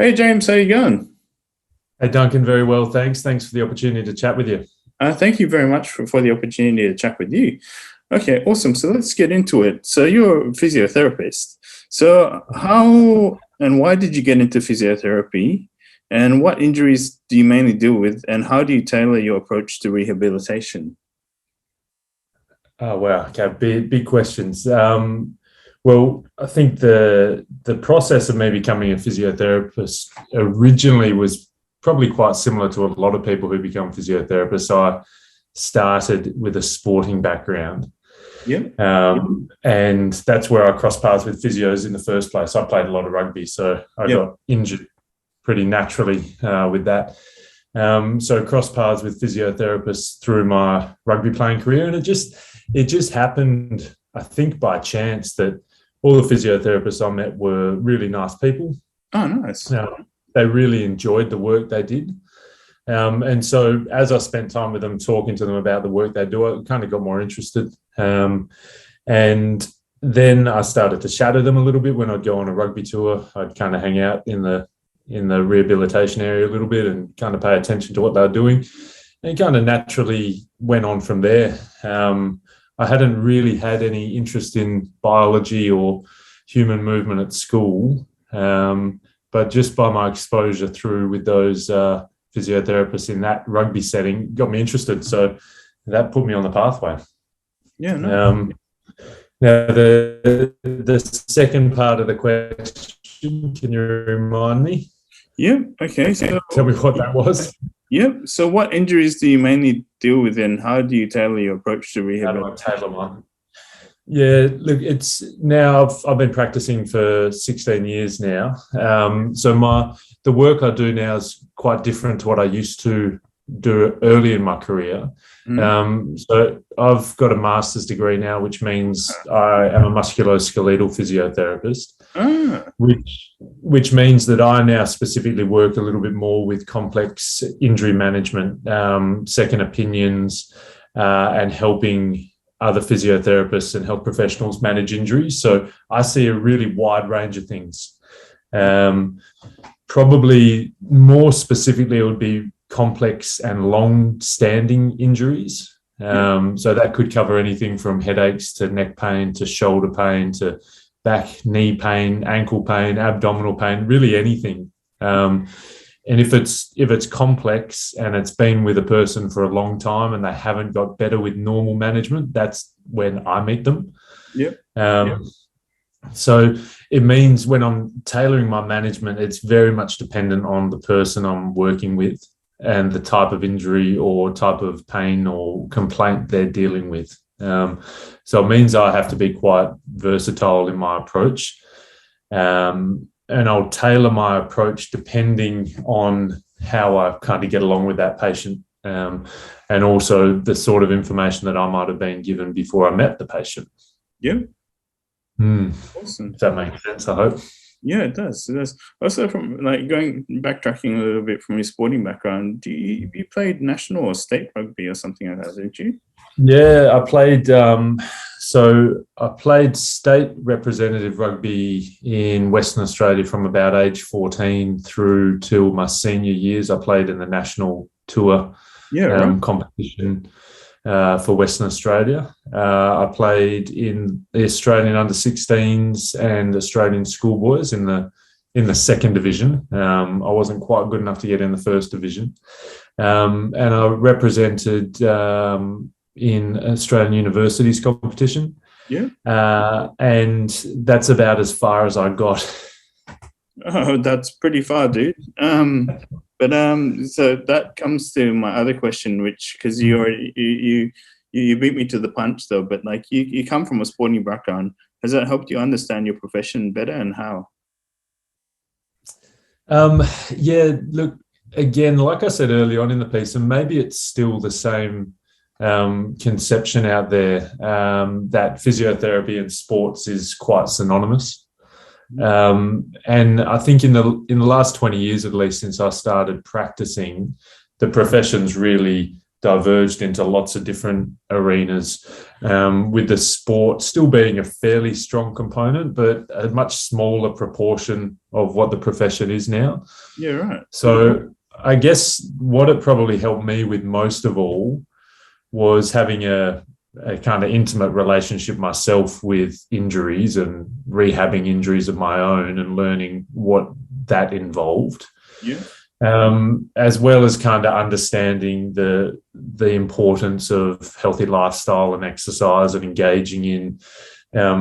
Hey James, how you going? Hey Duncan, very well, thanks. Thanks for the opportunity to chat with you. Thank you very much for the opportunity to chat with you. Okay, awesome. So let's get into it. So you're a physiotherapist. So how and why did you get into physiotherapy? And what injuries do you mainly deal with? And how do you tailor your approach to rehabilitation? Oh wow, okay, big questions. Well, I think the process of me becoming a physiotherapist originally was probably quite similar to a lot of people who become physiotherapists. So I started with a sporting background, Yeah. and that's where I crossed paths with physios in the first place. I played a lot of rugby, so I Yeah. got injured pretty naturally with that. So cross paths with physiotherapists through my rugby playing career, and it just happened, I think, by chance that all the physiotherapists I met were really nice people. Oh, nice. They really enjoyed the work they did. And so as I spent time with them, talking to them about the work they do, I kind of got more interested. And then I started to shadow them a little bit when I'd go on a rugby tour. I'd kind of hang out in the rehabilitation area a little bit and kind of pay attention to what they were doing. And kind of naturally went on from there. I hadn't really had any interest in biology or human movement at school, but just by my exposure through with those physiotherapists in that rugby setting got me interested. So that put me on the pathway. Yeah, no. Um, Now, the second part of the question, can you remind me? Yeah. Okay. So Tell me what that was. yeah. So what injuries do you mainly deal with, and how do you tailor your approach to How do I rehabilitation? tailor mine? Yeah, look, it's now I've been practicing for 16 years now. So the work I do now is quite different to what I used to do early in my career. Mm. So I've got a master's degree now, which means I am a musculoskeletal physiotherapist, Ah. which means that I now specifically work a little bit more with complex injury management, second opinions, and helping other physiotherapists and health professionals manage injuries. So I see a really wide range of things. Um, Probably more specifically, it would be complex and long-standing injuries. Yeah. So that could cover anything from headaches to neck pain to shoulder pain to back, knee pain, ankle pain, abdominal pain, really anything. And if it's complex and it's been with a person for a long time and they haven't got better with normal management, that's when I meet them. Yeah. Um, so it means when I'm tailoring my management, it's very much dependent on the person I'm working with and the type of injury or type of pain or complaint they're dealing with. So it means I have to be quite versatile in my approach. And I'll tailor my approach depending on how I kind of get along with that patient, and also the sort of information that I might have been given before I met the patient. Yeah. Hmm. Awesome. If that makes sense, I hope. Yeah, it does. It does. Also, from like going backtracking a little bit from your sporting background, you played national or state rugby or something like that, didn't you? Yeah, I played. So I played state representative rugby in Western Australia from about age 14 through till my senior years. I played in the national tour Yeah, right. competition for Western Australia. I played in the Australian under-16s and Australian schoolboys in the second division. I wasn't quite good enough to get in the first division, and I represented in Australian universities competition, Yeah. and that's about as far as I got. Oh, that's pretty far, dude. But so that comes to my other question, which because you beat me to the punch though, but like you come from a sporting background, has that helped you understand your profession better and how? Um, yeah, look, again, like I said early on in the piece, and maybe it's still the same conception out there, that physiotherapy and sports is quite synonymous. And I think in the last 20 years, at least since I started practicing, the profession's really diverged into lots of different arenas, with the sport still being a fairly strong component, but a much smaller proportion of what the profession is now. Yeah, right. So I guess what it probably helped me with most of all was having a kind of intimate relationship myself with injuries and rehabbing injuries of my own and learning what that involved. Yeah. As well as kind of understanding the importance of healthy lifestyle and exercise and engaging in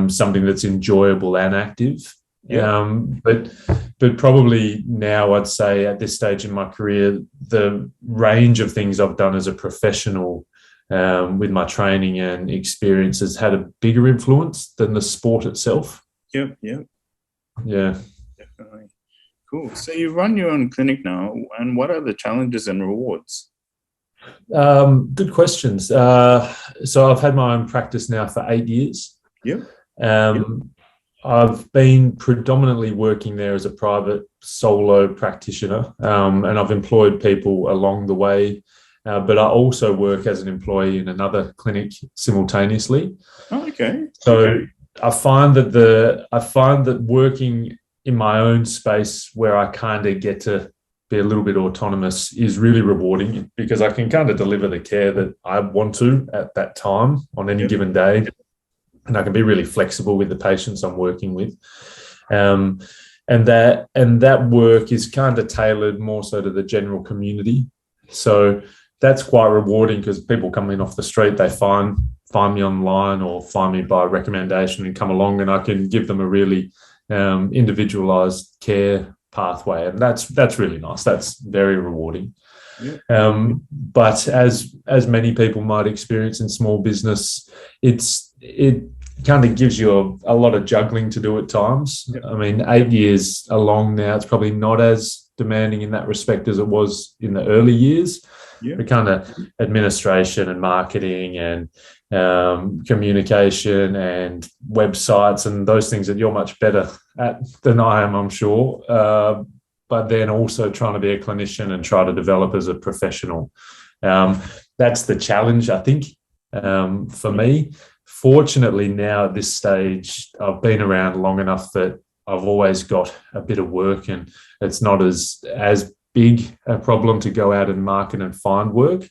something that's enjoyable and active. Yeah. But probably now I'd say at this stage in my career, the range of things I've done as a professional with my training and experience has had a bigger influence than the sport itself. Yep. Yep. Yeah. Definitely. Cool. So you run your own clinic now, and what are the challenges and rewards? Good questions. So I've had my own practice now for 8 years. Yep. I've been predominantly working there as a private solo practitioner, and I've employed people along the way, but I also work as an employee in another clinic simultaneously. Oh, okay. So I find that working in my own space where I kind of get to be a little bit autonomous is really rewarding, because I can kind of deliver the care that I want to at that time on any given day. And I can be really flexible with the patients I'm working with. And that work is kind of tailored more so to the general community. So that's quite rewarding, because people come in off the street, they find me online or find me by recommendation and come along, and I can give them a really individualized care pathway, and that's really nice. That's very rewarding. Yeah. But as many people might experience in small business, it kind of gives you a lot of juggling to do at times. Yeah. I mean, 8 years along now, it's probably not as demanding in that respect as it was in the early years. Yeah. The kind of administration and marketing and communication and websites and those things that you're much better at than I am, I'm sure. But then also trying to be a clinician and try to develop as a professional. That's the challenge, I think, for me. Fortunately, now at this stage, I've been around long enough that I've always got a bit of work, and it's not as big a problem to go out and market and find work.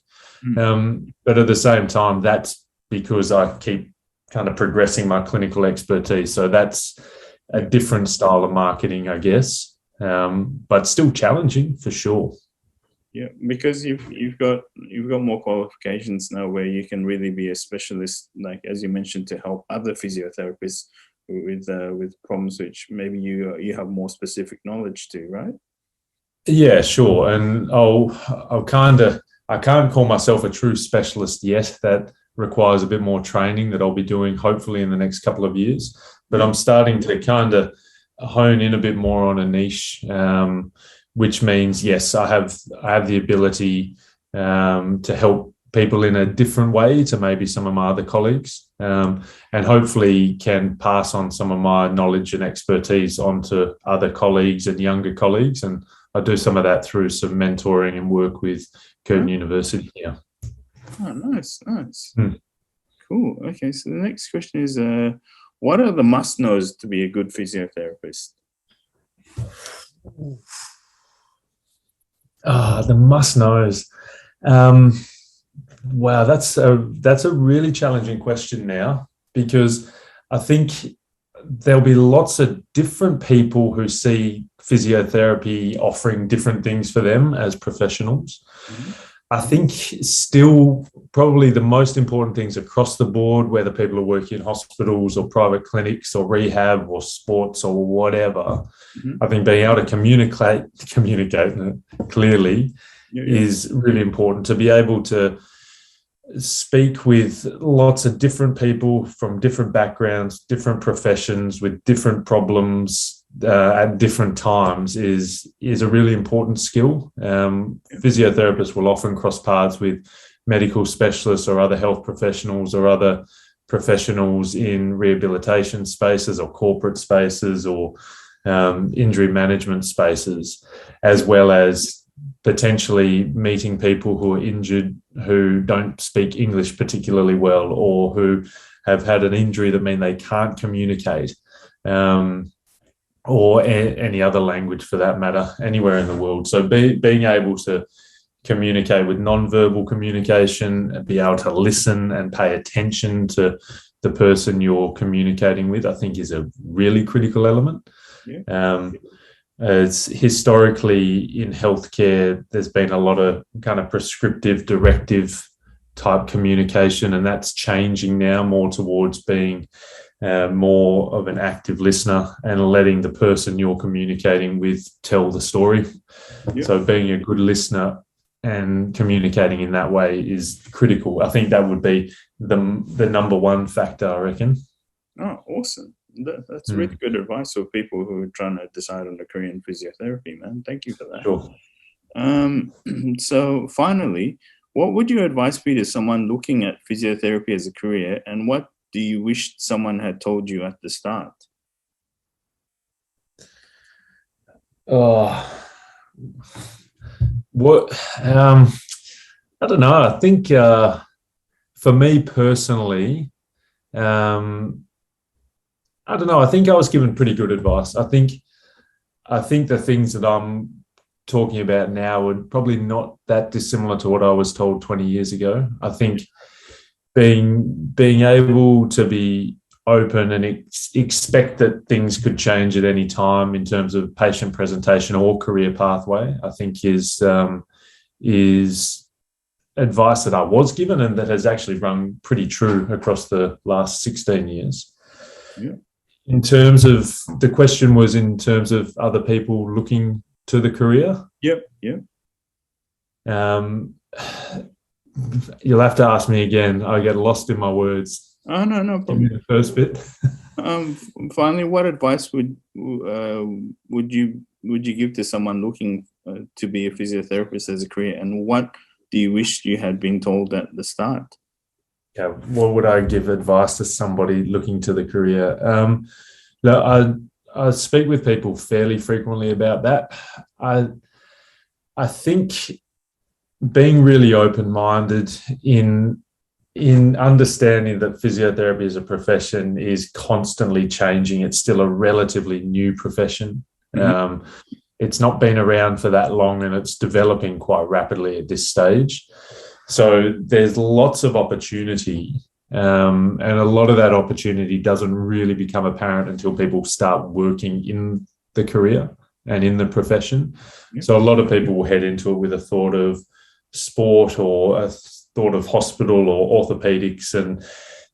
But at the same time, that's because I keep kind of progressing my clinical expertise. So that's a different style of marketing, I guess, but still challenging for sure. Yeah, because you've got more qualifications now where you can really be a specialist, like as you mentioned, to help other physiotherapists with problems which maybe you have more specific knowledge to, right? Yeah, sure. And I can't call myself a true specialist yet. That requires a bit more training that I'll be doing hopefully in the next couple of years. But I'm starting to kind of hone in a bit more on a niche, which means, yes, I have the ability to help people in a different way to maybe some of my other colleagues, and hopefully can pass on some of my knowledge and expertise onto other colleagues and younger colleagues. And I do some of that through some mentoring and work with Curtin University here. Oh, nice. Cool. Okay, so the next question is, what are the must-knows to be a good physiotherapist? The must-knows. Wow, that's a really challenging question now, because I think there'll be lots of different people who see physiotherapy offering different things for them as professionals. Mm-hmm. I think still probably the most important things across the board, whether people are working in hospitals or private clinics or rehab or sports or whatever, I think being able to communicate clearly is really important, to be able to speak with lots of different people from different backgrounds, different professions with different problems at different times is a really important skill. Physiotherapists will often cross paths with medical specialists or other health professionals or other professionals in rehabilitation spaces or corporate spaces or injury management spaces, as well as potentially meeting people who are injured who don't speak English particularly well, or who have had an injury that mean they can't communicate, or any other language for that matter, anywhere in the world. So being able to communicate with non-verbal communication, and be able to listen and pay attention to the person you're communicating with, I think is a really critical element. Yeah. It's historically in healthcare, there's been a lot of kind of prescriptive, directive type communication, and that's changing now more towards being more of an active listener and letting the person you're communicating with tell the story. Yeah. So being a good listener and communicating in that way is critical. I think that would be the number one factor, I reckon. Oh, awesome. That's really good advice for people who are trying to decide on a career in physiotherapy, man. Thank you for that. Sure. So finally, what would your advice be to someone looking at physiotherapy as a career, and what do you wish someone had told you at the start? I don't know. I think for me personally, I don't know. I think I was given pretty good advice. I think the things that I'm talking about now are probably not that dissimilar to what I was told 20 years ago. I think being able to be open and expect that things could change at any time in terms of patient presentation or career pathway, I think is advice that I was given, and that has actually rung pretty true across the last 16 years. Yeah. In terms of, the question was in terms of other people looking to the career. Yep. You'll have to ask me again. I get lost in my words. Oh, no problem. Give me the first bit. Finally, what advice would you give to someone looking to be a physiotherapist as a career, and what do you wish you had been told at the start? Yeah, what would I give advice to somebody looking to the career? I speak with people fairly frequently about that. I think being really open-minded in understanding that physiotherapy as a profession is constantly changing. It's still a relatively new profession. Mm-hmm. It's not been around for that long, and it's developing quite rapidly at this stage. So there's lots of opportunity, and a lot of that opportunity doesn't really become apparent until people start working in the career and in the profession. Yep. So a lot of people will head into it with a thought of sport or a thought of hospital or orthopedics, and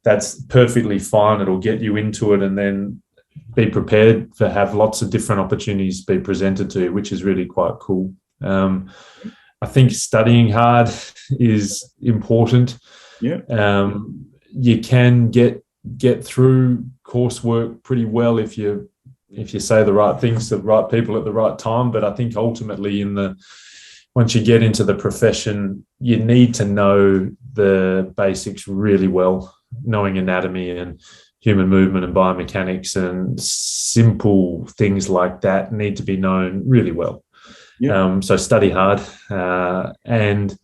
that's perfectly fine. It'll get you into it, and then be prepared to have lots of different opportunities be presented to you, which is really quite cool. I think studying hard is important. Yeah. You can get through coursework pretty well if you say the right things to the right people at the right time. But I think ultimately once you get into the profession, you need to know the basics really well, knowing anatomy and human movement and biomechanics and simple things like that need to be known really well. Yeah. So study hard, and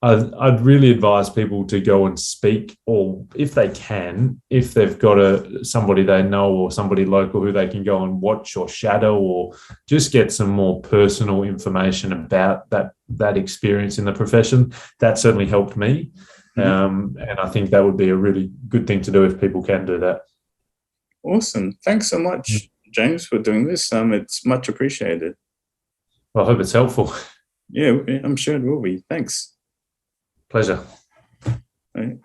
I'd really advise people to go and speak, or if they can, if they've got somebody they know or somebody local who they can go and watch or shadow, or just get some more personal information about that experience in the profession. That certainly helped me. Mm-hmm. And I think that would be a really good thing to do if people can do that. Awesome. Thanks so much, James, for doing this. It's much appreciated. Well, I hope it's helpful. Yeah, I'm sure it will be. Thanks. Pleasure. All right.